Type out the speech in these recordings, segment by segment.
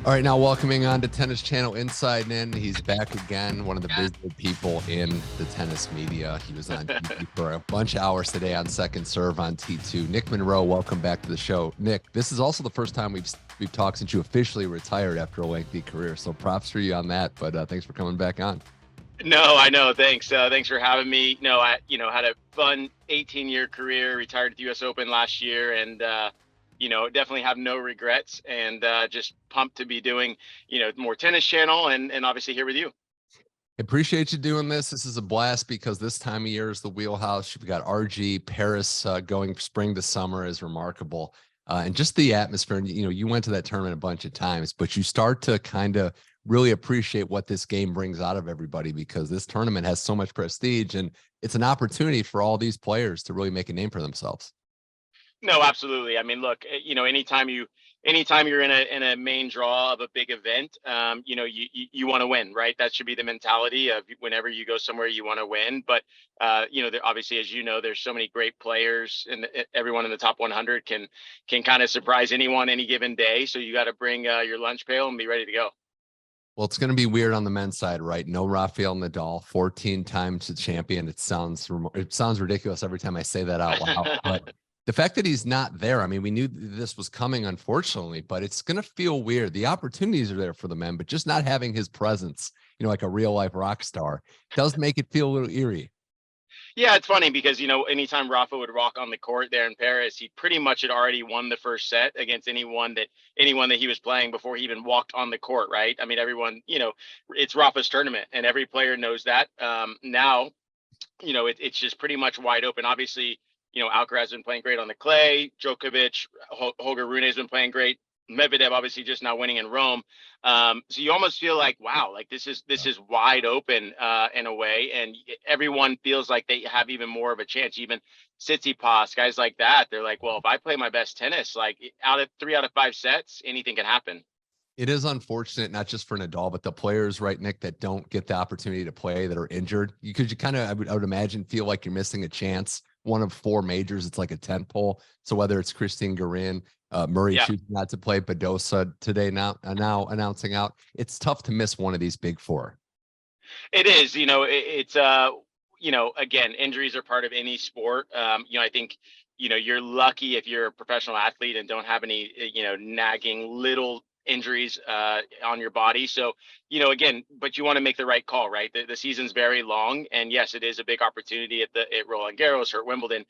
All right, now welcoming on to Tennis Channel Inside In. He's back again, one of the busiest people in the tennis media. He was on TV for a bunch of hours today on Second Serve on T2. Nick Monroe, welcome back to the show. Nick, this is also the first time we've talked since you officially retired after a lengthy career, so props for you on that, but thanks for coming back on. No, I know. Thanks. Thanks for having me. No, I had a fun 18-year career, retired at the U.S. Open last year, and definitely have no regrets, and just pumped to be doing, more Tennis Channel and obviously here with you. Appreciate you doing this. This is a blast because this time of year is the wheelhouse. You've got RG, Paris going spring to summer is remarkable. And just the atmosphere. And, you went to that tournament a bunch of times, but you start to kind of really appreciate what this game brings out of everybody because this tournament has so much prestige and it's an opportunity for all these players to really make a name for themselves. No, absolutely. I mean, look, anytime you're in a main draw of a big event, you want to win, right? That should be the mentality of whenever you go somewhere, you want to win. But, obviously, as you know, there's so many great players and everyone in the top 100 can kind of surprise anyone any given day. So you got to bring your lunch pail and be ready to go. Well, it's going to be weird on the men's side, right? No Rafael Nadal, 14 times the champion. It sounds ridiculous every time I say that out loud, but the fact that he's not there, I mean, we knew this was coming, unfortunately, but it's going to feel weird. The opportunities are there for the men, but just not having his presence, like a real life rock star does make it feel a little eerie. Yeah, it's funny because, anytime Rafa would walk on the court there in Paris, he pretty much had already won the first set against anyone that he was playing before he even walked on the court, right? I mean, everyone, it's Rafa's tournament and every player knows that. Now, it's just pretty much wide open. Obviously, Alcaraz has been playing great on the clay. Djokovic, Holger Rune has been playing great. Medvedev obviously just now winning in Rome. So you almost feel like, wow, like this is wide open in a way, and everyone feels like they have even more of a chance. Even Tsitsipas, guys like that, they're like, well, if I play my best tennis, like out of 3 out of 5 sets, anything can happen. It is unfortunate, not just for Nadal, but the players, right, Nick, that don't get the opportunity to play, that are injured. You kind of, I would imagine, feel like you're missing a chance. One of 4 majors, it's like a tent pole. So whether it's Christine Garin, Murray choosing not to play, Badosa today now announcing out, it's tough to miss one of these big 4. It is, it's again, injuries are part of any sport. I think, you're lucky if you're a professional athlete and don't have any, nagging little injuries on your body. So, again, but you want to make the right call, right? The season's very long, and yes, it is a big opportunity at Roland Garros or at Wimbledon.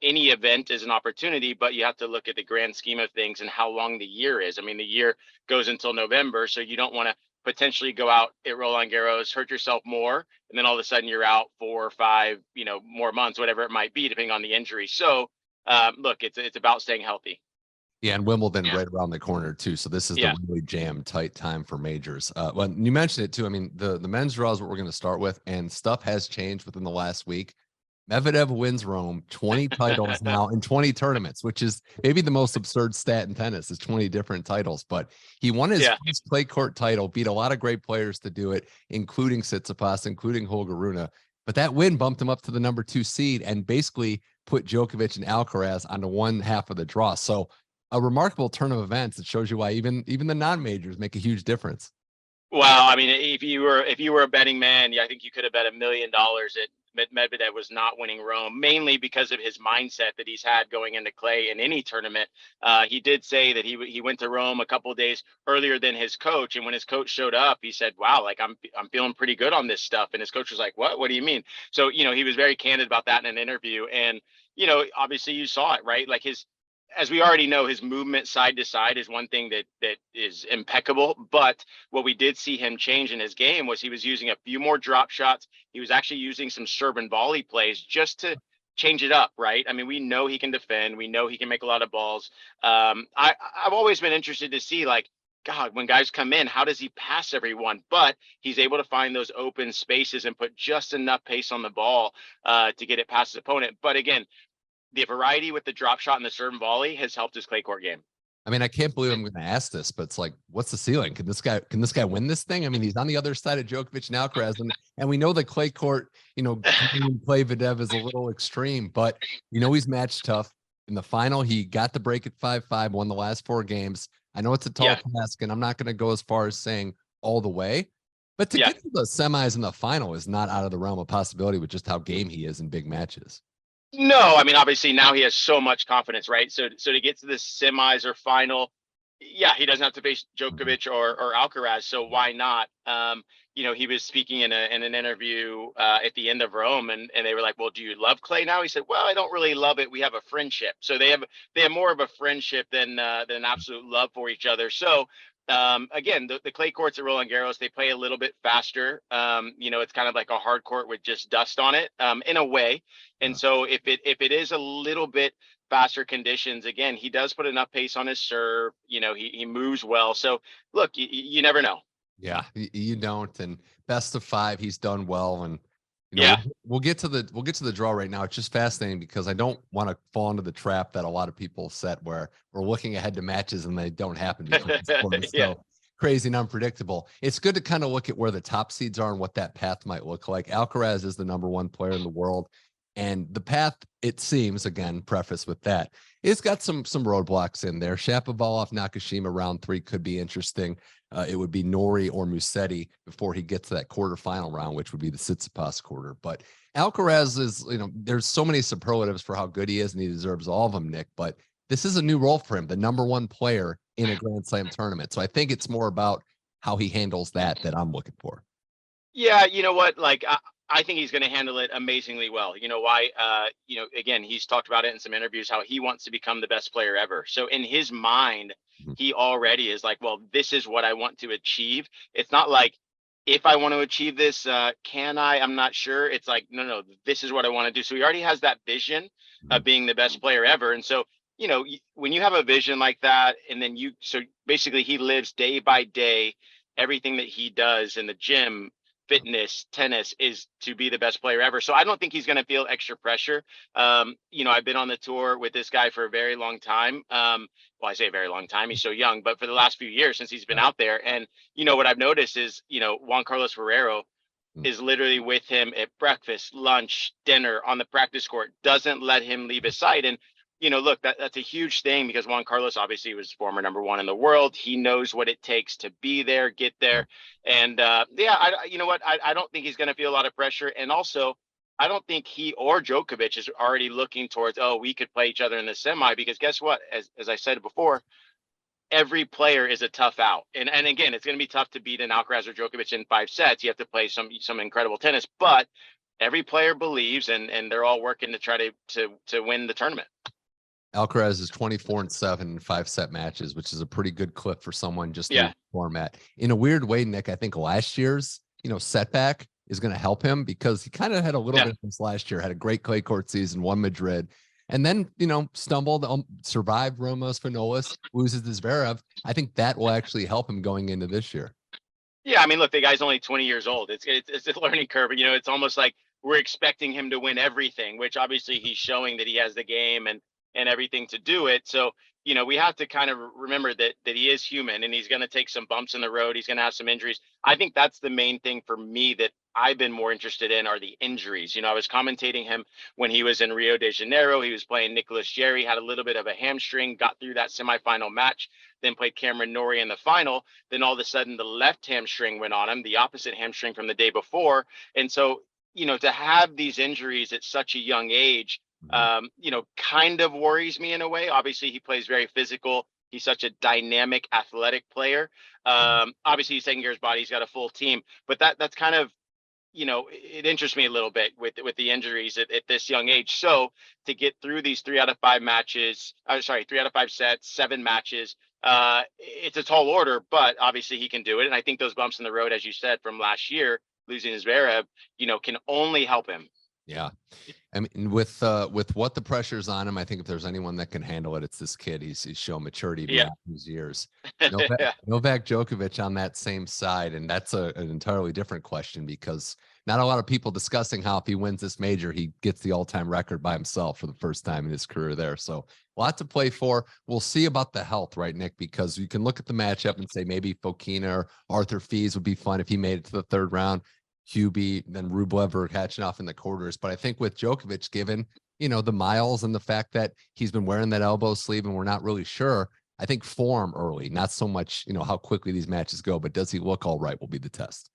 Any event is an opportunity, but you have to look at the grand scheme of things and how long the year is. I mean, the year goes until November, so you don't want to potentially go out at Roland Garros, hurt yourself more, and then all of a sudden you're out 4 or 5, more months, whatever it might be, depending on the injury. So, look, it's about staying healthy. Yeah, and Wimbledon right around the corner too. So this is the really jam tight time for majors. Well, you mentioned it too. I mean, the men's draw is what we're going to start with, and stuff has changed within the last week. Medvedev wins Rome, 20 titles now in 20 tournaments, which is maybe the most absurd stat in tennis, is 20 different titles. But he won his first clay court title, beat a lot of great players to do it, including Tsitsipas, including Holger Rune. But that win bumped him up to the number 2 seed and basically put Djokovic and Alcaraz onto one half of the draw. So a remarkable turn of events that shows you why even the non-majors make a huge difference. Well, I mean, if you were a betting man, I think you could have bet $1 million that Medvedev was not winning Rome, mainly because of his mindset that he's had going into clay in any tournament. He did say that he went to Rome a couple of days earlier than his coach, and when his coach showed up, he said, "Wow, like I'm feeling pretty good on this stuff." And his coach was like, "What? What do you mean?" So he was very candid about that in an interview, and obviously you saw it, right? Like as we already know, his movement side to side is one thing that is impeccable. But what we did see him change in his game was he was using a few more drop shots. He was actually using some serve and volley plays just to change it up, right? I mean, we know he can defend. We know he can make a lot of balls. I've always been interested to see, like, God, when guys come in, how does he pass everyone? But he's able to find those open spaces and put just enough pace on the ball to get it past his opponent. But again, the variety with the drop shot and the serve and volley has helped his clay court game. I mean, I can't believe I'm going to ask this, but it's like, what's the ceiling? Can this guy win this thing? I mean, he's on the other side of Djokovic and Alcaraz, and we know the clay court, play Medvedev is a little extreme, but he's match tough. In the final, he got the break at 5-5, won the last 4 games. I know it's a tall task, and I'm not going to go as far as saying all the way, but to get to the semis and the final is not out of the realm of possibility with just how game he is in big matches. No, I mean, obviously now he has so much confidence, right? So to get to the semis or final, he doesn't have to face Djokovic or Alcaraz, so why not? He was speaking in an interview at the end of Rome, and they were like, "Well, do you love clay now?" He said, "Well, I don't really love it. We have a friendship." So they have more of a friendship than absolute love for each other. So again, the clay courts at Roland Garros, they play a little bit faster. It's kind of like a hard court with just dust on it, in a way. And so if it is a little bit faster conditions, again, he does put enough pace on his serve. He moves well. So look, you never know. Yeah, you don't. And best of 5, he's done well. And we'll get to the draw right now. It's just fascinating because I don't want to fall into the trap that a lot of people set where we're looking ahead to matches and they don't happen because it's so crazy and unpredictable. It's good to kind of look at where the top seeds are and what that path might look like. Alcaraz is the #1 player in the world. And the path, it seems, again, preface with that, it's got some roadblocks in there. Shapovalov, Nakashima, round 3 could be interesting. It would be Nori or Musetti before he gets to that quarterfinal round, which would be the Tsitsipas quarter. But Alcaraz is, there's so many superlatives for how good he is, and he deserves all of them, Nick. But this is a new role for him, the #1 player in a Grand Slam tournament. So I think it's more about how he handles that I'm looking for. Yeah, you know what? Like, I think he's going to handle it amazingly well. You know why? Again, he's talked about it in some interviews how he wants to become the best player ever. So in his mind, he already is like, well, this is what I want to achieve. It's not like, if I want to achieve this, can I? I'm not sure. It's like, no, this is what I want to do. So he already has that vision of being the best player ever. And so, when you have a vision like that, and then so basically he lives day by day, everything that he does in the gym, fitness, tennis, is to be the best player ever. So I don't think he's going to feel extra pressure. I've been on the tour with this guy for a very long time. Well, I say a very long time. He's so young, but for the last few years since he's been out there. And, what I've noticed is, Juan Carlos Ferrero is literally with him at breakfast, lunch, dinner, on the practice court, doesn't let him leave his side. And, look, that's a huge thing because Juan Carlos obviously was former #1 in the world. He knows what it takes to be there, get there. And you know what? I don't think he's going to feel a lot of pressure. And also, I don't think he or Djokovic is already looking towards, we could play each other in the semi, because guess what? As I said before, every player is a tough out. And again, it's going to be tough to beat an Alcaraz or Djokovic in 5 sets. You have to play some incredible tennis, but every player believes, and they're all working to try to win the tournament. Alcaraz is 24-7 in 5-set matches, which is a pretty good clip for someone just in the format. In a weird way, Nick, I think last year's, setback is going to help him because he kind of had a little bit of this last year, had a great clay court season, won Madrid, and then, stumbled, survived Ramos Finolis, loses to Zverev. I think that will actually help him going into this year. Yeah, I mean, look, the guy's only 20 years old. It's a learning curve. It's almost like we're expecting him to win everything, which obviously he's showing that he has the game and everything to do it. So, we have to kind of remember that he is human, and he's going to take some bumps in the road. He's going to have some injuries. I think that's the main thing for me that I've been more interested in are the injuries. I was commentating him when he was in Rio de Janeiro. He was playing Nicholas Jarry, had a little bit of a hamstring, got through that semifinal match, then played Cameron Norrie in the final. Then all of a sudden the left hamstring went on him, the opposite hamstring from the day before. And so, to have these injuries at such a young age, kind of worries me in a way. Obviously, he plays very physical. He's such a dynamic, athletic player. Obviously, he's taking care of his body. He's got a full team, but that's kind of, it interests me a little bit with the injuries at this young age. So to get through these 3 out of 5 matches, 3 out of 5 sets, 7 matches, it's a tall order, but obviously he can do it. And I think those bumps in the road, as you said, from last year, losing his Zverev, can only help him. Yeah. I mean, with what the pressure's on him, I think if there's anyone that can handle it, it's this kid. He's shown maturity beyond his years. Novak Djokovic on that same side, and that's an entirely different question because not a lot of people discussing how if he wins this major, he gets the all-time record by himself for the first time in his career there. So a lot to play for. We'll see about the health, right, Nick? Because you can look at the matchup and say maybe Fokina or Arthur Fils would be fun if he made it to the 3rd round. Hubie, then Rublev are catching off in the quarters. But I think with Djokovic, given, the miles and the fact that he's been wearing that elbow sleeve and we're not really sure, I think form early, not so much, how quickly these matches go, but does he look all right will be the test.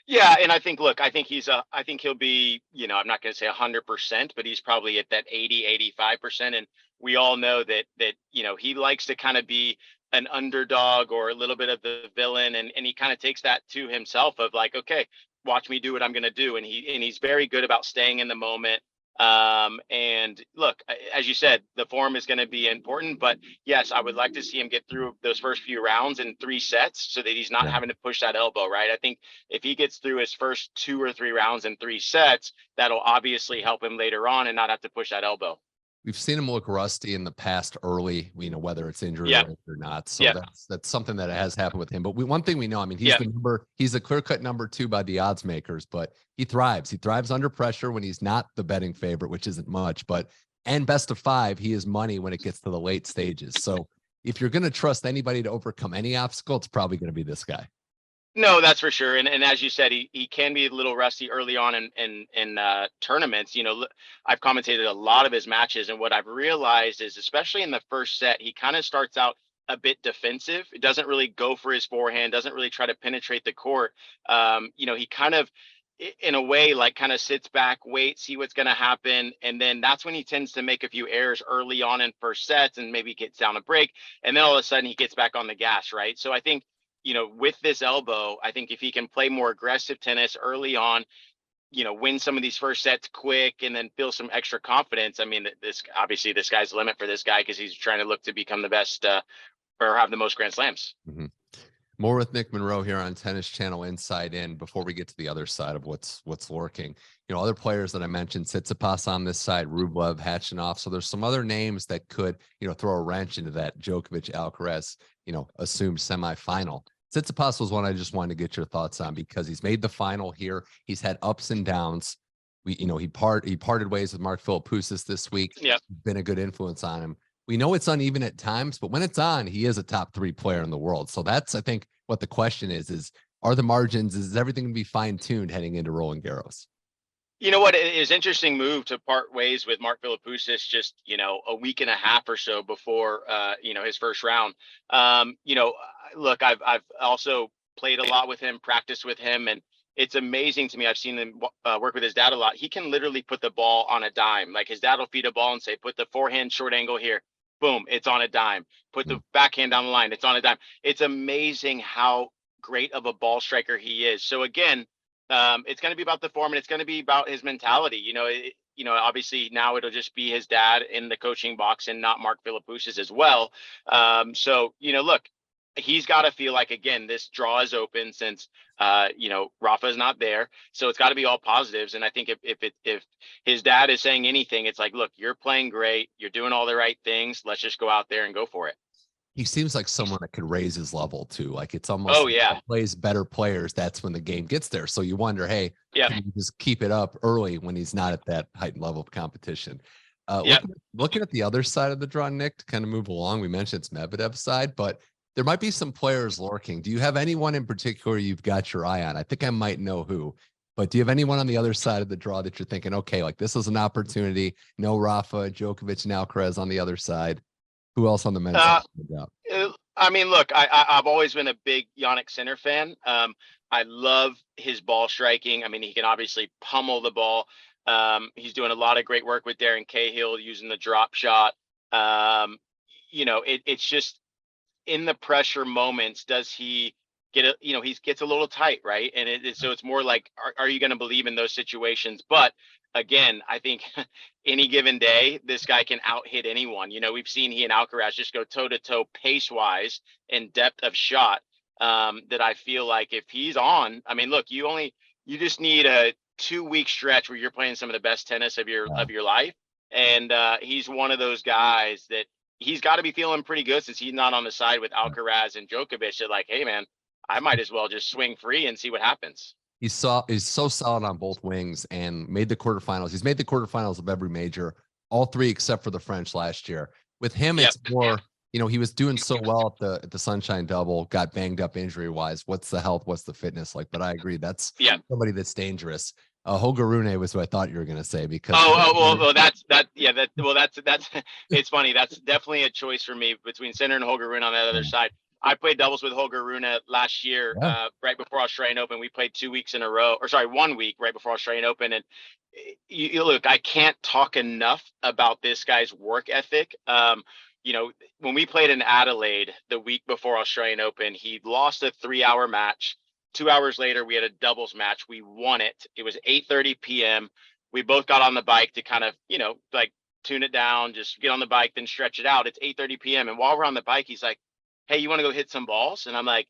Yeah, and I think, look, I think he'll be, I'm not going to say 100%, but he's probably at that 80, 85%. And we all know that he likes to kind of be an underdog or a little bit of the villain, and he kind of takes that to himself of like, okay, watch me do what I'm going to do, and he's very good about staying in the moment. And look, as you said, the form is going to be important, but yes, I would like to see him get through those first few rounds in 3 sets so that he's not having to push that elbow, right? I think if he gets through his first 2 or 3 rounds in 3 sets, that'll obviously help him later on and not have to push that elbow. We've seen him look rusty in the past early, whether it's injury or not. So that's something that has happened with him. But one thing we know, I mean, he's a clear-cut number 2 by the odds makers, but he thrives. He thrives under pressure when he's not the betting favorite, which isn't much, and best of 5, he is money when it gets to the late stages. So if you're going to trust anybody to overcome any obstacle, it's probably going to be this guy. No, that's for sure. And as you said, he can be a little rusty early on in tournaments. I've commentated a lot of his matches, and what I've realized is, especially in the first set, he kind of starts out a bit defensive. It doesn't really go for his forehand, doesn't really try to penetrate the court. He kind of, in a way, like kind of sits back, waits, see what's going to happen. And then that's when he tends to make a few errors early on in first sets and maybe gets down a break. And then all of a sudden he gets back on the gas, right? So I think, with this elbow, I think if he can play more aggressive tennis early on, win some of these first sets quick and then feel some extra confidence. I mean, this guy's the limit for this guy because he's trying to look to become the best or have the most Grand Slams. Mm-hmm. More with Nick Monroe here on Tennis Channel Inside In before we get to the other side of what's lurking. Other players that I mentioned, Tsitsipas on this side, Rublev, Khachanov. So there's some other names that could, throw a wrench into that Djokovic, Alcaraz, assumed semifinal. Tsitsipas was one I just wanted to get your thoughts on because he's made the final here. He's had ups and downs. He parted ways with Mark Philippoussis this week. Yeah, been a good influence on him. We know it's uneven at times, but when it's on, he is a top 3 player in the world. So that's, I think, what the question is are the margins, is everything going to be fine tuned heading into Roland Garros? You know what? It is interesting move to part ways with Mark Philippoussis just, a week and a half or so before, his first round. Look, I've also played a lot with him, practiced with him, and it's amazing to me. I've seen him work with his dad a lot. He can literally put the ball on a dime. Like his dad will feed a ball and say, put the forehand short angle here. Boom, it's on a dime. Put the backhand down the line. It's on a dime. It's amazing how great of a ball striker he is. So again, it's going to be about the form and it's going to be about his mentality. Obviously now it'll just be his dad in the coaching box and not Mark Philippoussis as well. Look, he's got to feel like, again, this draw is open since, Rafa is not there. So it's got to be all positives. And I think if his dad is saying anything, it's like, look, you're playing great. You're doing all the right things. Let's just go out there and go for it. He seems like someone that could raise his level too. Like it's almost plays better players. That's when the game gets there. So you wonder, hey, can he just keep it up early when he's not at that heightened level of competition? Looking at the other side of the draw, Nick, to kind of move along, we mentioned it's Medvedev's side, but there might be some players lurking. Do you have anyone in particular you've got your eye on? I think I might know who, but do you have anyone on the other side of the draw that you're thinking, okay, like this is an opportunity? No Rafa, Djokovic, and Alcaraz on the other side. Who else on the men's side? I mean, look, I've always been a big Jannik Sinner fan. I love his ball striking. I mean, he can obviously pummel the ball. He's doing a lot of great work with Darren Cahill using the drop shot. It's just in the pressure moments, does he get he gets a little tight, right? And so it's more like, are you going to believe in those situations? But again, I think any given day, this guy can out hit anyone. We've seen he and Alcaraz just go toe to toe pace wise and depth of shot. That I feel like if he's on, I mean, look, you just need a 2-week stretch where you're playing some of the best tennis of your life. And he's one of those guys that he's got to be feeling pretty good since he's not on the side with Alcaraz and Djokovic. They're like, hey man, I might as well just swing free and see what happens. He's so solid on both wings and made the quarterfinals. He's made the quarterfinals of every major, all 3 except for the French last year. With him, it's more, he was doing so well at the Sunshine Double, got banged up injury wise. What's the health? What's the fitness like? But I agree, that's somebody that's dangerous. Holger Rune was who I thought you were going to say because. Well, that's it's funny. That's definitely a choice for me between Sinner and Holger Rune on the other side. I played doubles with Holger Rune last year, right before Australian Open. We played 2 weeks in a row, or sorry, 1 week right before Australian Open. And you look, I can't talk enough about this guy's work ethic. When we played in Adelaide the week before Australian Open, he lost a 3-hour match. 2 hours later, we had a doubles match. We won it. It was 8:30 p.m. We both got on the bike to kind of, like tune it down, just get on the bike, then stretch it out. It's 8:30 p.m. And while we're on the bike, he's like, "Hey, you want to go hit some balls?" And I'm like,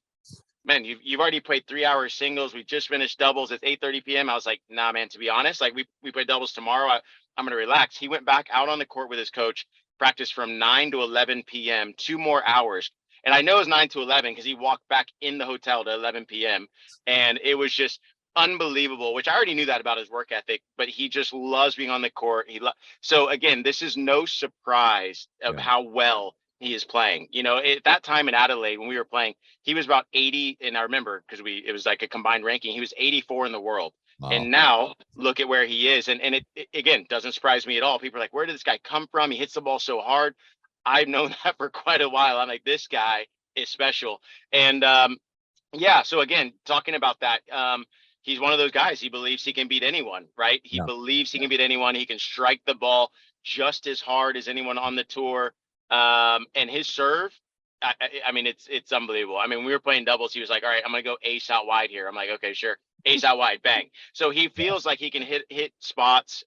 "Man, you've already played 3-hour singles. We just finished doubles. It's 8:30 p.m." I was like, "Nah, man, to be honest, like we play doubles tomorrow. I'm going to relax." He went back out on the court with his coach, practiced from 9 to 11 p.m., 2 more hours. And I know it's 9 to 11 because he walked back in the hotel to 11 p.m. And it was just unbelievable, which I already knew that about his work ethic, but he just loves being on the court. So again, this is no surprise of how well he is playing. At that time in Adelaide, when we were playing, he was about 80. And I remember because it was like a combined ranking, he was 84 in the world. Wow. And now look at where he is. And it again, doesn't surprise me at all. People are like, where did this guy come from? He hits the ball so hard. I've known that for quite a while. I'm like, this guy is special. And so again, talking about that, he's one of those guys. He believes he can beat anyone, right? He believes he can beat anyone. He can strike the ball just as hard as anyone on the tour. And his serve, I mean, it's unbelievable. I mean, when we were playing doubles, he was like, all right, I'm going to go ace out wide here. I'm like, okay, sure. Ace out wide, bang. So he feels like he can hit spots.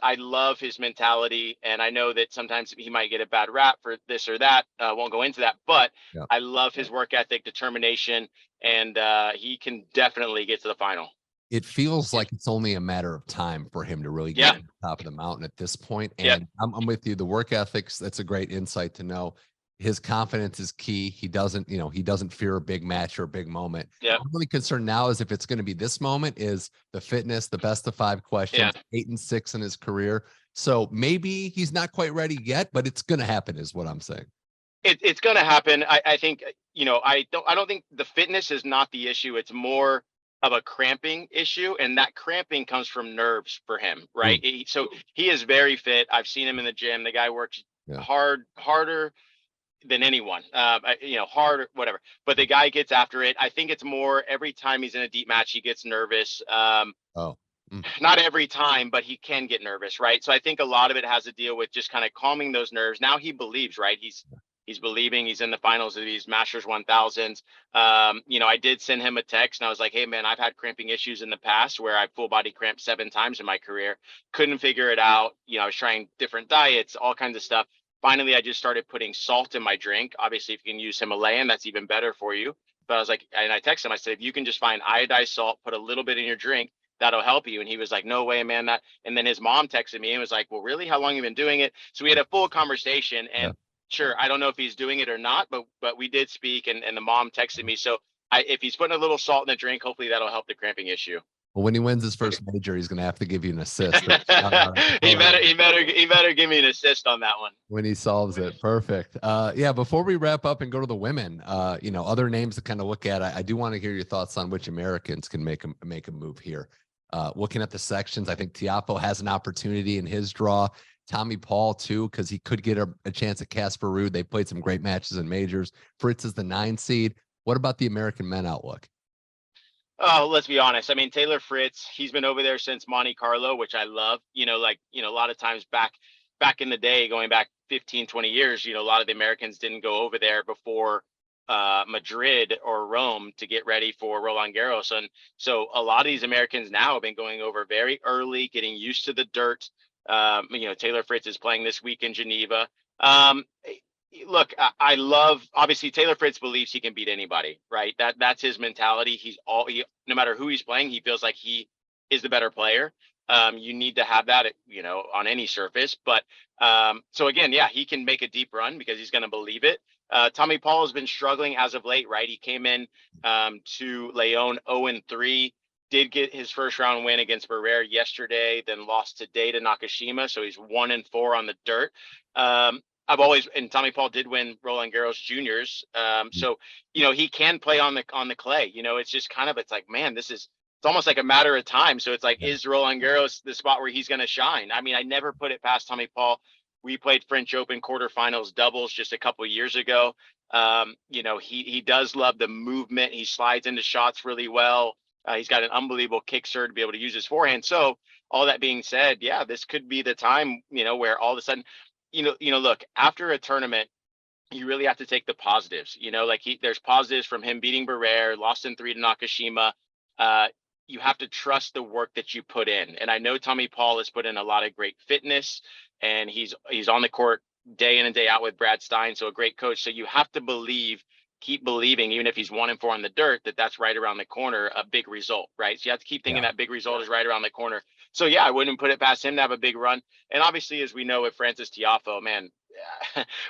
I love his mentality, and I know that sometimes he might get a bad rap for this or that. Won't go into that, but I love his work ethic, determination, and he can definitely get to the final. It feels like it's only a matter of time for him to really get to the top of the mountain at this point. And I'm with you. The work ethics, that's a great insight to know. His confidence is key. He doesn't fear a big match or a big moment. Yeah. I'm really concerned now is if it's going to be this moment is the fitness, the best of 5 questions, 8-6 in his career. So maybe he's not quite ready yet, but it's going to happen is what I'm saying. It's going to happen. I think, I don't think the fitness is not the issue. It's more of a cramping issue. And that cramping comes from nerves for him. Right. So he is very fit. I've seen him in the gym. The guy works harder than anyone, hard or whatever, but the guy gets after it. I think it's more every time he's in a deep match, he gets nervous. Not every time, but he can get nervous. Right. So I think a lot of it has to deal with just kind of calming those nerves. Now he believes, right. He's believing he's in the finals of these Masters 1000s. I did send him a text and I was like, hey man, I've had cramping issues in the past where I full body cramped 7 times in my career. Couldn't figure it out. I was trying different diets, all kinds of stuff. Finally, I just started putting salt in my drink. Obviously, if you can use Himalayan, that's even better for you. But I was like, and I texted him, I said, if you can just find iodized salt, put a little bit in your drink, that'll help you. And he was like, no way, man. And then his mom texted me and was like, well, really? How long have you been doing it? So we had a full conversation. And sure, I don't know if he's doing it or not, but we did speak. And the mom texted me. So if he's putting a little salt in the drink, hopefully that'll help the cramping issue. Well, when he wins his first major, he's going to have to give you an assist. He better give me an assist on that one when he solves it. Perfect. Before we wrap up and go to the women, other names to kind of look at. I do want to hear your thoughts on which Americans can make a move here. Looking at the sections, I think Tiafoe has an opportunity in his draw. Tommy Paul too, because he could get a chance at Casper Ruud. They played some great matches in majors. Fritz is the 9 seed. What about the American men outlook? Oh, let's be honest. I mean, Taylor Fritz, he's been over there since Monte Carlo, which I love. A lot of times back in the day, going back 15, 20 years, a lot of the Americans didn't go over there before Madrid or Rome to get ready for Roland Garros. And so a lot of these Americans now have been going over very early, getting used to the dirt. Taylor Fritz is playing this week in Geneva. Look, I love, obviously Taylor Fritz believes he can beat anybody, right? That's his mentality. No matter who he's playing, he feels like he is the better player. You need to have that, on any surface. But so again, he can make a deep run because he's going to believe it. Tommy Paul has been struggling as of late, right? He came in to Leon 0-3, did get his first round win against Barrera yesterday, then lost today to Nakashima. So he's 1-4 on the dirt. And Tommy Paul did win Roland Garros juniors. So he can play on the clay. It's just it's like, man, this is it's almost like a matter of time. So it's like, is Roland Garros the spot where he's going to shine? I mean, I never put it past Tommy Paul. We played French Open quarterfinals doubles just a couple of years ago. You know, he does love the movement. He slides into shots really well. He's got an unbelievable kick serve to be able to use his forehand. So all that being said, yeah, this could be the time, you know, where all of a sudden, look, after a tournament, you really have to take the positives, you know, like there's positives from him beating Barrere, lost in 3 to Nakashima. You have to trust the work that you put in. And I know Tommy Paul has put in a lot of great fitness, and he's on the court day in and day out with Brad Stein. So a great coach. So you have to keep believing, even if he's 1-4 on the dirt, that's right around the corner, a big result, right? So you have to keep thinking that big result is right around the corner. So yeah, I wouldn't put it past him to have a big run. And obviously, as we know with Francis Tiafoe, man,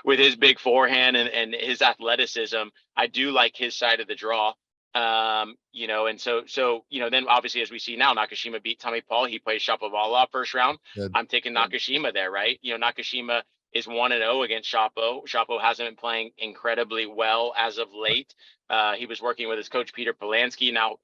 with his big forehand and his athleticism, I do like his side of the draw. You know, and so, you know, then obviously, as we see now, Nakashima beat Tommy Paul. He plays Shapovalov first round. Good. I'm taking Nakashima there, right? You know, Nakashima is 1-0 against Shapo. Shapo hasn't been playing incredibly well as of late. He was working with his coach, Peter Polansky. Now,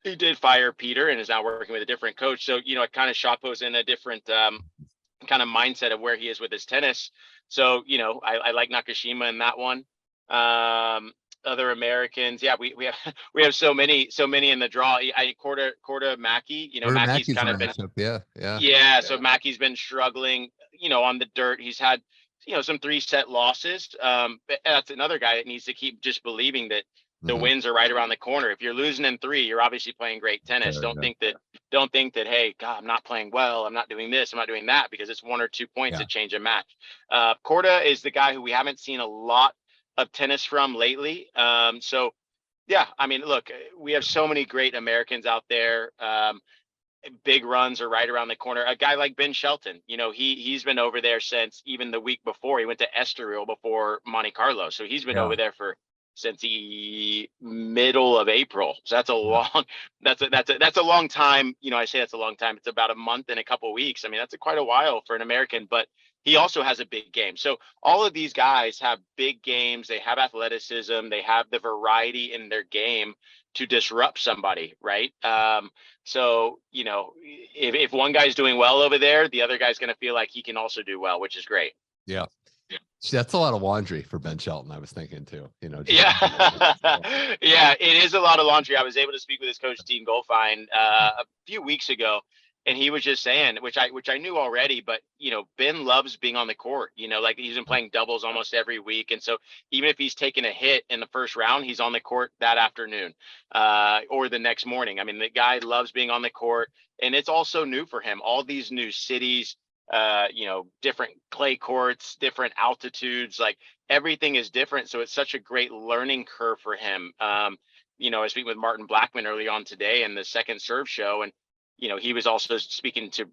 he did fire Peter and is now working with a different coach. So, you know, it kind of Shapo's in a different kind of mindset of where he is with his tennis. So, you know, I like Nakashima in that one. Other Americans, yeah, we have so many in the draw. Korda Mackie, you know, Mackie's kind of been so Mackie's been struggling, you know, on the dirt. He's had, you know, some 3-set losses. But that's another guy that needs to keep just believing that the wins are right around the corner. If you're losing in 3, you're obviously playing great tennis. Don't think that, hey, God, I'm not playing well, I'm not doing this, I'm not doing that, because it's 1 or 2 points that change a match. Korda is the guy who we haven't seen a lot of tennis from lately. So yeah, I mean, look, we have so many great Americans out there. Big runs are right around the corner. A guy like Ben Shelton, you know, he's been over there since even the week before. He went to Estoril before Monte Carlo, so he's been over there since the middle of April. So that's a long that's a long time. You know, I say that's a long time. It's about a month and a couple of weeks. I mean, that's quite a while for an American, but he also has a big game. So all of these guys have big games. They have athleticism. They have the variety in their game to disrupt somebody, right? So, you know, if one guy's doing well over there, the other guy's going to feel like he can also do well, which is great. Yeah. See, that's a lot of laundry for Ben Shelton, I was thinking too, you know. Yeah, it is a lot of laundry. I was able to speak with his coach, Dean Goldfine, a few weeks ago, and he was just saying, which I knew already, but, you know, Ben loves being on the court, you know, like he's been playing doubles almost every week. And so even if he's taking a hit in the first round, he's on the court that afternoon or the next morning. I mean, the guy loves being on the court, and it's also new for him. All these new cities, you know, different clay courts, different altitudes, like everything is different. So it's such a great learning curve for him. You know, I was speaking with Martin Blackman early on today in the Second Serve show, and you know, he was also speaking to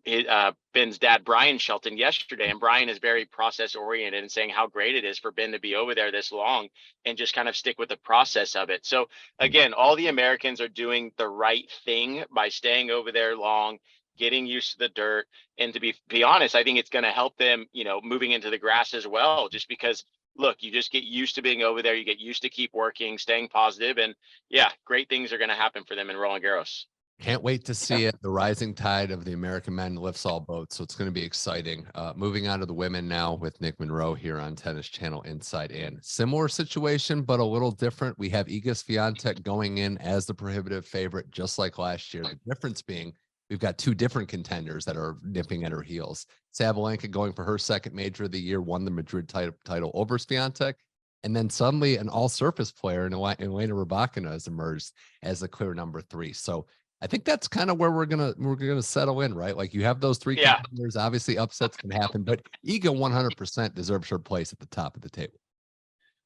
Ben's dad, Brian Shelton, yesterday. And Brian is very process oriented and saying how great it is for Ben to be over there this long and just kind of stick with the process of it. So again, all the Americans are doing the right thing by staying over there long, getting used to the dirt. And to be honest, I think it's going to help them, you know, moving into the grass as well, just because, look, you just get used to being over there. You get used to keep working, staying positive, and yeah, great things are going to happen for them in Roland Garros. Can't wait to see it. The rising tide of the American men lifts all boats, so it's going to be exciting. Moving on to the women now with Nick Monroe here on Tennis Channel Inside In. Similar situation, but a little different. We have Iga Swiatek going in as the prohibitive favorite, just like last year. The difference being we've got 2 different contenders that are nipping at her heels. Sabalenka going for her second major of the year, won the Madrid title over Swiatek. And then suddenly an all-surface player in Elena Rybakina has emerged as the clear number 3. So I think that's kind of where we're gonna settle in, right? Like you have those 3 contenders. Obviously, upsets can happen, but Iga 100% deserves her place at the top of the table.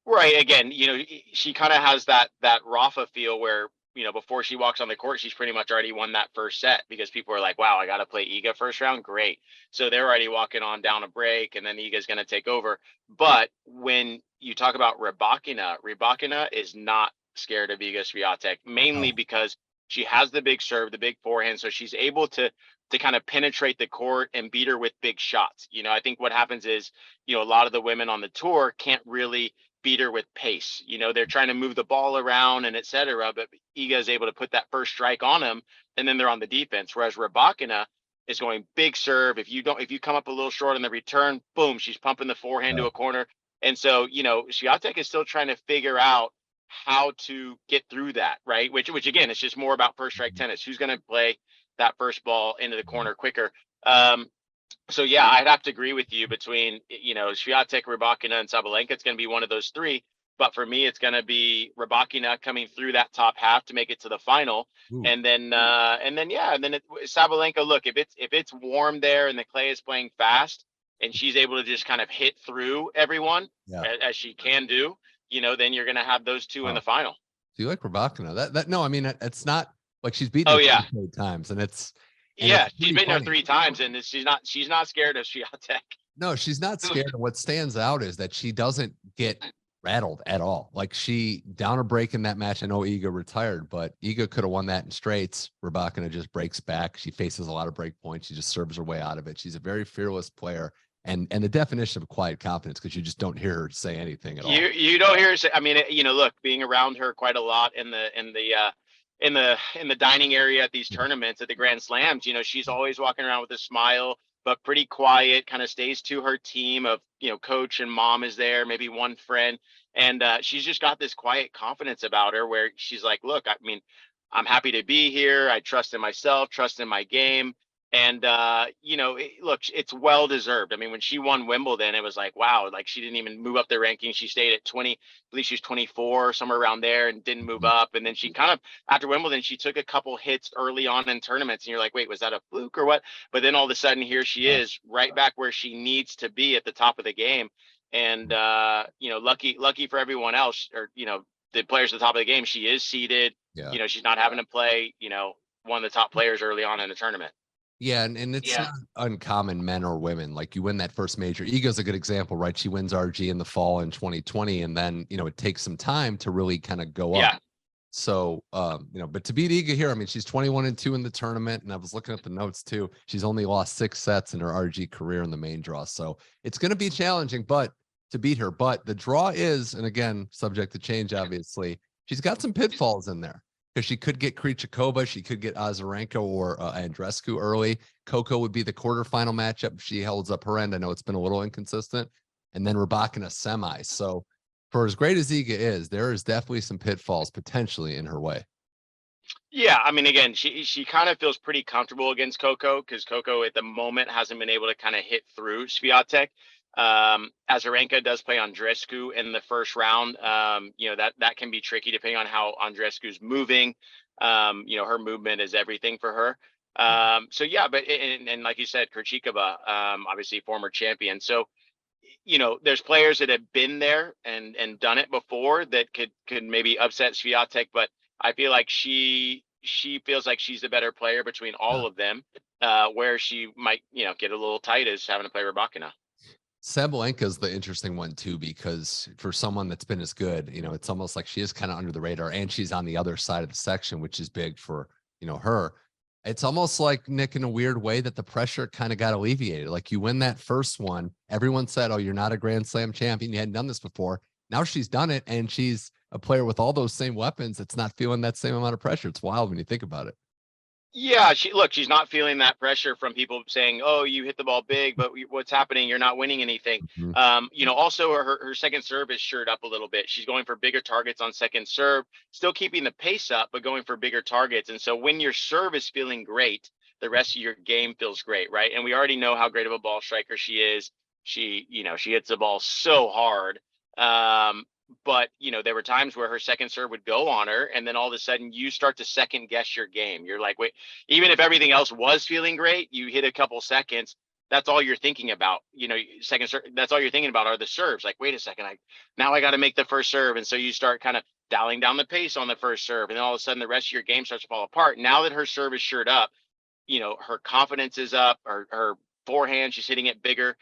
Right. Again, you know, she kind of has that Rafa feel where, you know, before she walks on the court, she's pretty much already won that first set, because people are like, wow, I got to play Iga first round. Great. So they're already walking on down a break, and then Iga's going to take over. But when you talk about Rybakina is not scared of Iga Swiatek, mainly because she has the big serve, the big forehand. So she's able to kind of penetrate the court and beat her with big shots. You know, I think what happens is, you know, a lot of the women on the tour can't really beat her with pace. You know, they're trying to move the ball around and et cetera, but Iga is able to put that first strike on them, and then they're on the defense. Whereas Rybakina is going big serve. If you come up a little short on the return, boom, she's pumping the forehand to a corner. And so, you know, Swiatek is still trying to figure out how to get through that, right? Which again, it's just more about first strike tennis. Who's going to play that first ball into the corner quicker? So yeah, I'd have to agree with you between, you know, Swiatek, Rybakina, and Sabalenka. It's going to be one of those three. But for me, it's going to be Rybakina coming through that top half to make it to the final. Ooh. And then Sabalenka. Look, if it's warm there and the clay is playing fast, and she's able to just kind of hit through everyone as she can do, you know, then you're going to have those two in the final. Do you like Rybakina? That no, I mean, it's not like she's beaten her 3 times, and it's. And she's been there 3 times, and she's not scared of Swiatek. No, she's not scared. And what stands out is that she doesn't get rattled at all. Like, she down a break in that match. I know Iga retired, but Iga could have won that in straights. Rybakina just breaks back. She faces a lot of break points. She just serves her way out of it. She's a very fearless player, and the definition of quiet confidence, because you just don't hear her say anything at all. You don't hear her say. I mean, you know, look, being around her quite a lot in the dining area at these tournaments, at the Grand Slams, you know, she's always walking around with a smile, but pretty quiet, kind of stays to her team of, you know, coach and mom is there, maybe one friend. And she's just got this quiet confidence about her where she's like, look, I mean, I'm happy to be here. I trust in myself, trust in my game. And, you know, look, it's well deserved. I mean, when she won Wimbledon, it was like, wow, like she didn't even move up the ranking. She stayed at 20, I believe she was 24, somewhere around there, and didn't move up. And then she kind of, after Wimbledon, she took a couple hits early on in tournaments. And you're like, wait, was that a fluke or what? But then all of a sudden, here she is right back where she needs to be at the top of the game. And, you know, lucky for everyone else, or, you know, the players at the top of the game, she is seeded. You know, she's not having to play, you know, one of the top players early on in the tournament. Yeah, and it's not uncommon, men or women. Like, you win that first major. Iga's a good example, right? She wins RG in the fall in 2020, and then, you know, it takes some time to really kind of go up. So, you know, but to beat Iga here, I mean, she's 21-2 in the tournament, and I was looking at the notes too. She's only lost 6 sets in her RG career in the main draw, so it's going to be challenging, but to beat her. But the draw is, and again, subject to change, obviously, she's got some pitfalls in there. Because she could get Krejcikova, she could get Azarenka or Andreescu early. Coco would be the quarterfinal matchup if she holds up her end. I know it's been a little inconsistent. And then Rybakina semis. So for as great as Iga is, there is definitely some pitfalls potentially in her way. Yeah, I mean, again, she kind of feels pretty comfortable against Coco, because Coco at the moment hasn't been able to kind of hit through Swiatek. Azarenka does play Andreescu in the first round. You know, that can be tricky depending on how Andreescu's moving. You know, her movement is everything for her. So yeah, but and like you said, Krejcikova, obviously former champion. So, you know, there's players that have been there and done it before that could maybe upset Swiatek, but I feel like she feels like she's the better player between all of them. Where she might, you know, get a little tight is having to play Rybakina. Sabalenka is the interesting one too, because for someone that's been as good, you know, it's almost like she is kind of under the radar, and she's on the other side of the section, which is big for, you know, her. It's almost like, Nick, in a weird way, that the pressure kind of got alleviated. Like, you win that first one, everyone said, oh, you're not a Grand Slam champion, you hadn't done this before. Now she's done it, and she's a player with all those same weapons. It's not feeling that same amount of pressure. It's wild when you think about it. Yeah, she's not feeling that pressure from people saying, "Oh, you hit the ball big, but what's happening? You're not winning anything." You know, also her second serve is shored up a little bit. She's going for bigger targets on second serve, still keeping the pace up, but going for bigger targets. And so when your serve is feeling great, the rest of your game feels great, right? And we already know how great of a ball striker she is. She hits the ball so hard. But, you know, there were times where her second serve would go on her, and then all of a sudden you start to second guess your game. You're like, wait, even if everything else was feeling great, you hit a couple seconds. That's all you're thinking about. You know, second serve, that's all you're thinking about are the serves. Like, wait a second, now I got to make the first serve. And so you start kind of dialing down the pace on the first serve. And then all of a sudden the rest of your game starts to fall apart. Now that her serve is shored up, you know, her confidence is up, her forehand, she's hitting it bigger.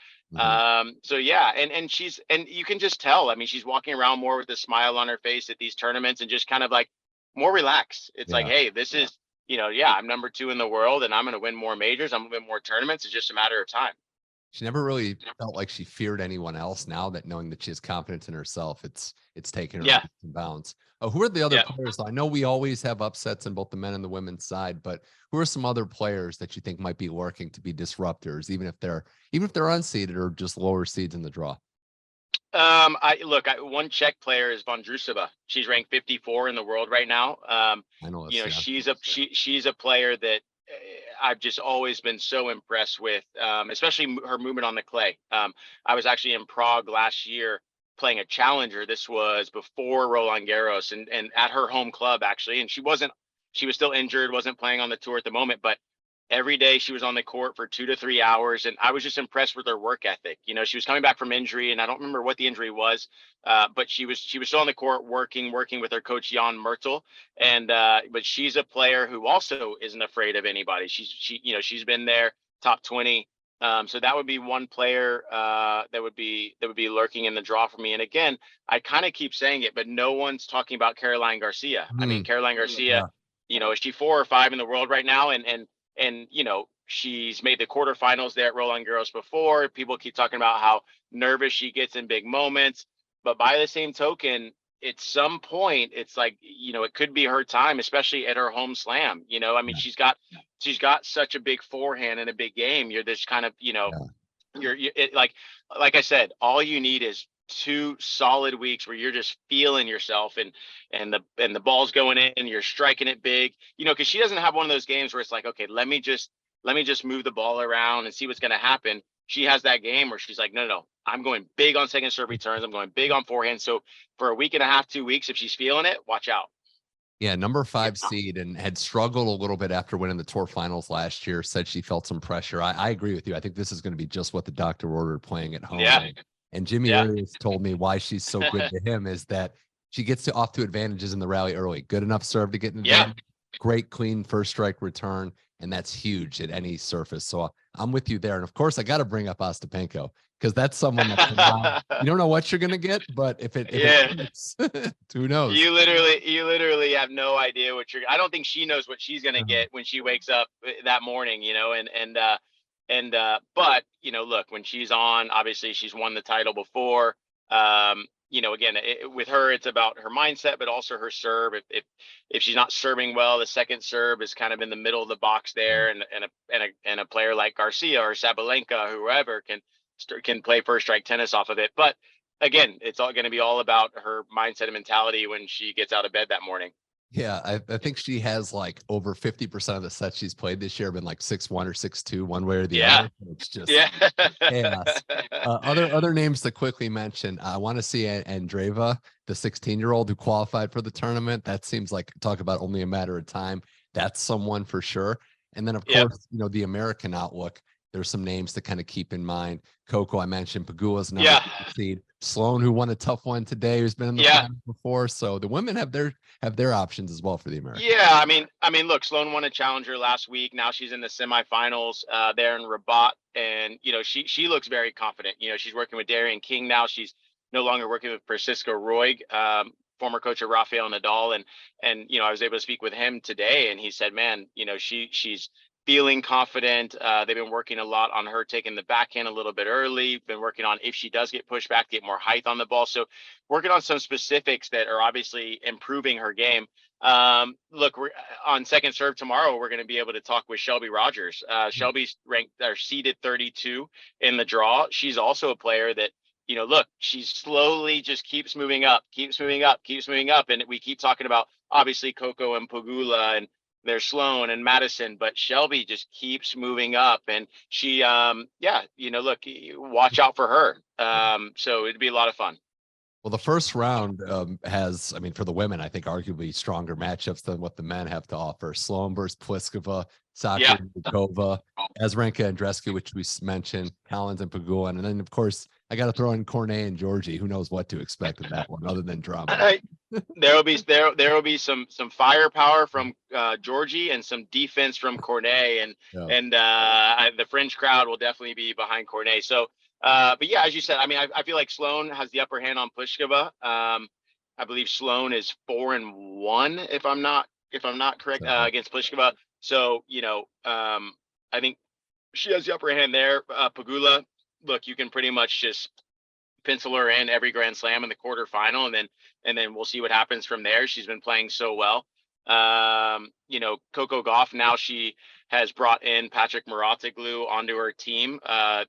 So yeah, and you can just tell, I mean, she's walking around more with a smile on her face at these tournaments and just kind of like more relaxed. It's like, hey, this is, you know, I'm number 2 in the world, and I'm going to win more majors. I'm going to win more tournaments. It's just a matter of time. She never really felt like she feared anyone else. Now that knowing that she has confidence in herself, it's taken her Yeah. leaps and bounds. Who are the other Yeah. players? I know we always have upsets in both the men and the women's side, but who are some other players that you think might be lurking to be disruptors, even if they're unseeded or just lower seeds in the draw? One Czech player is Vondrousova. She's ranked 54 in the world right now. I know You know, this, yeah. she's a player that I've just always been so impressed with, especially her movement on the clay. I was actually in Prague last year playing a challenger. This was before Roland Garros, and at her home club actually. And she was still injured, wasn't playing on the tour at the moment, but every day she was on the court for 2 to 3 hours, and I was just impressed with her work ethic. You know, she was coming back from injury, and I don't remember what the injury was, but she was still on the court working with her coach Jan Myrtle. And but she's a player who also isn't afraid of anybody. She's been there, top 20. So that would be one player that would be lurking in the draw for me. And again, I kind of keep saying it, but no one's talking about Caroline Garcia. I mean, Caroline Garcia, is she 4 or 5 in the world right now? And she's made the quarterfinals there at Roland Garros before. People keep talking about how nervous she gets in big moments, but by the same token, at some point, it's like, it could be her time, especially at her home slam. I mean, she's got such a big forehand and a big game. You're this kind of, like I said, all you need is 2 solid weeks where you're just feeling yourself, and the ball's going in and you're striking it big, because she doesn't have one of those games where it's like, okay, let me just move the ball around and see what's going to happen. She has that game where she's like, no, I'm going big on second serve returns. I'm going big on forehand. So for a week and a half, 2 weeks, if she's feeling it, watch out. Yeah, number 5 seed, and had struggled a little bit after winning the tour finals last year. Said she felt some pressure. I agree with you. I think this is going to be just what the doctor ordered, playing at home. Yeah. And Jimmy Arias told me why she's so good to him is that she gets off to advantages in the rally early. Good enough serve to get in the game. Great, clean first strike return, and that's huge at any surface. So I'm with you there. And of course, I got to bring up Ostapenko, because that's someone that you don't know what you're going to get, but if it hits, who knows? You literally have no idea what I don't think she knows what she's going to get when she wakes up that morning, but look, when she's on, obviously she's won the title before. Again, with her, it's about her mindset, but also her serve. If she's not serving well, the second serve is kind of in the middle of the box there, and a player like Garcia or Sabalenka, whoever, can play first strike tennis off of it. But again, it's all going to be all about her mindset and mentality when she gets out of bed that morning. Yeah, I think she has like over 50% of the sets she's played this year been like 6-1 or 6-2, one way or the other. It's just chaos. Other names to quickly mention. I want to see Andreeva, the 16-year-old who qualified for the tournament. That seems like, talk about only a matter of time. That's someone for sure. And then of course, the American outlook. There's some names to kind of keep in mind. Coco, I mentioned. Pegula's number seed. Sloane, who won a tough one today, who's been in the finals before. So the women have their options as well for the Americans. Yeah, I mean, look, Sloane won a challenger last week. Now she's in the semifinals there in Rabat, and she looks very confident. She's working with Darian King now. She's no longer working with Francisco Roig, former coach of Rafael Nadal, and I was able to speak with him today, and he said, man, she's feeling confident. They've been working a lot on her taking the backhand a little bit early. Been working on, if she does get pushed back, get more height on the ball. So working on some specifics that are obviously improving her game. Look, we're on second serve tomorrow. We're going to be able to talk with Shelby Rogers. Shelby's ranked or seeded 32 in the draw. She's also a player that, look, she slowly just keeps moving up. And we keep talking about obviously Coco and Pegula, and there's Sloane and Madison, but Shelby just keeps moving up, and she, look, watch out for her. So it'd be a lot of fun. Well, the first round has, for the women, I think arguably stronger matchups than what the men have to offer. Sloane versus Pliskova, Saka Bukova, Azarenka Andreescu, which we mentioned, Collins and Pegula, and then of course I got to throw in Cornet and Georgie. Who knows what to expect in that one, other than drama. There will be some firepower from Georgie and some defense from Cornet, and the French crowd will definitely be behind Cornet. So, but yeah, as you said, I feel like Sloane has the upper hand on Pliskova. I believe Sloane is 4-1 if I'm not correct against Pliskova. So I think she has the upper hand there. Pegula, look, you can pretty much just pencil her in every Grand Slam in the quarterfinal, and then we'll see what happens from there. She's been playing so well. Coco Gauff, now she has brought in Patrick Mouratoglou onto her team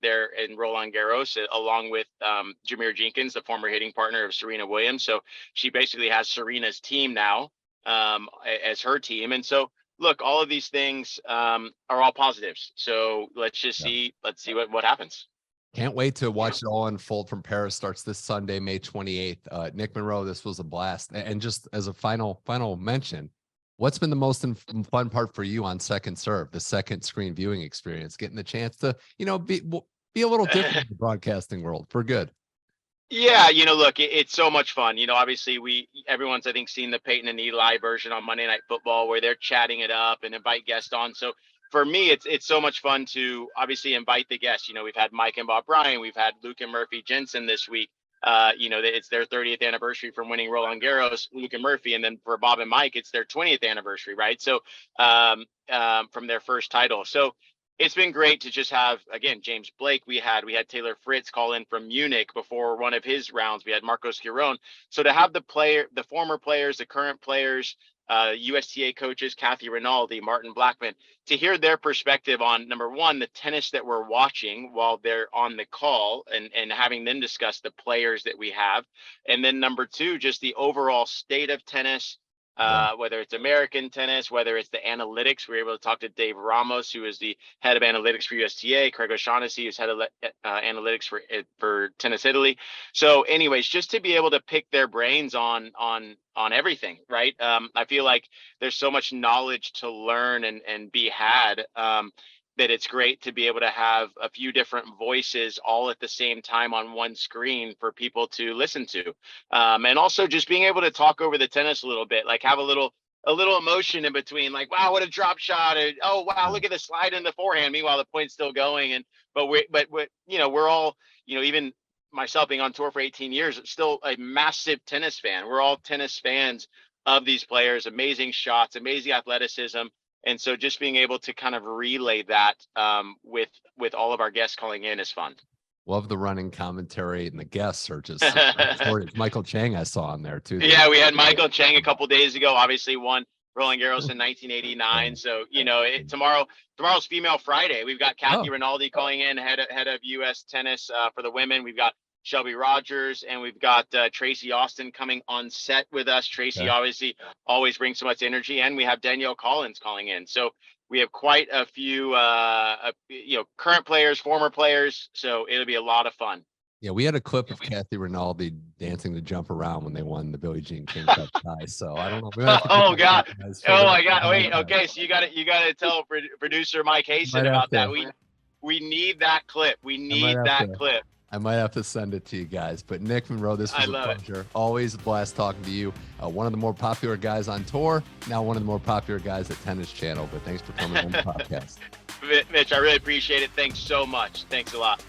there in Roland Garros, along with Jameer Jenkins, the former hitting partner of Serena Williams. So she basically has Serena's team now as her team. And so, look, all of these things are all positives. So let's see what happens. Can't wait to watch it all unfold from Paris. Starts this Sunday, May 28th. Nick Monroe, this was a blast. And just as a final mention, what's been the most fun part for you on Second Serve, the second screen viewing experience, getting the chance to, be a little different in the broadcasting world for good? Yeah, look, it's so much fun. Obviously everyone's, I think, seen the Peyton and Eli version on Monday Night Football where they're chatting it up and invite guests on. So for me, it's so much fun to obviously invite the guests. We've had Mike and Bob Bryan, we've had Luke and Murphy Jensen this week. It's their 30th anniversary from winning Roland Garros, Luke and Murphy, and then for Bob and Mike, it's their 20th anniversary, right? So from their first title. So it's been great to just have, again, James Blake. We had Taylor Fritz call in from Munich before one of his rounds. We had Marcos Giron. So to have the former players, the current players, USTA coaches, Kathy Rinaldi, Martin Blackman, to hear their perspective on, number one, the tennis that we're watching while they're on the call, and having them discuss the players that we have. And then number two, just the overall state of tennis, whether it's American tennis, whether it's the analytics. We were able to talk to Dave Ramos, who is the head of analytics for USTA, Craig O'Shaughnessy, who's head of analytics for Tennis Italy. So anyways, just to be able to pick their brains on everything, right? I feel like there's so much knowledge to learn and be had, that it's great to be able to have a few different voices all at the same time on one screen for people to listen to. And also just being able to talk over the tennis a little bit, like have a little emotion in between, like, wow, what a drop shot. Or, oh, wow, look at the slide in the forehand. Meanwhile, the point's still going. But we're all, even myself being on tour for 18 years, still a massive tennis fan. We're all tennis fans of these players, amazing shots, amazing athleticism. And so just being able to kind of relay that with all of our guests calling in is fun. Love the running commentary, and the guests are just Michael Chang I saw on there too. Yeah, we had Michael Chang a couple days ago, obviously won Roland Garros in 1989. So, tomorrow's Female Friday. We've got Kathy Rinaldi calling in, head of U.S. tennis for the women. We've got Shelby Rogers, and we've got Tracy Austin coming on set with us. Tracy obviously always brings so much energy, and we have Danielle Collins calling in. So we have quite a few, current players, former players. So it'll be a lot of fun. Yeah, we had a clip of Kathy Rinaldi dancing to Jump Around when they won the Billie Jean King Cup tie. So I don't know. Oh God! Wait. Okay, so you got to tell producer Mike Hasten about that. We need that clip. We need that clip. I might have to send it to you guys. But Nick Monroe, this was a pleasure. Always a blast talking to you. One of the more popular guys on tour, now one of the more popular guys at Tennis Channel. But thanks for coming on the podcast. Mitch, I really appreciate it. Thanks so much. Thanks a lot.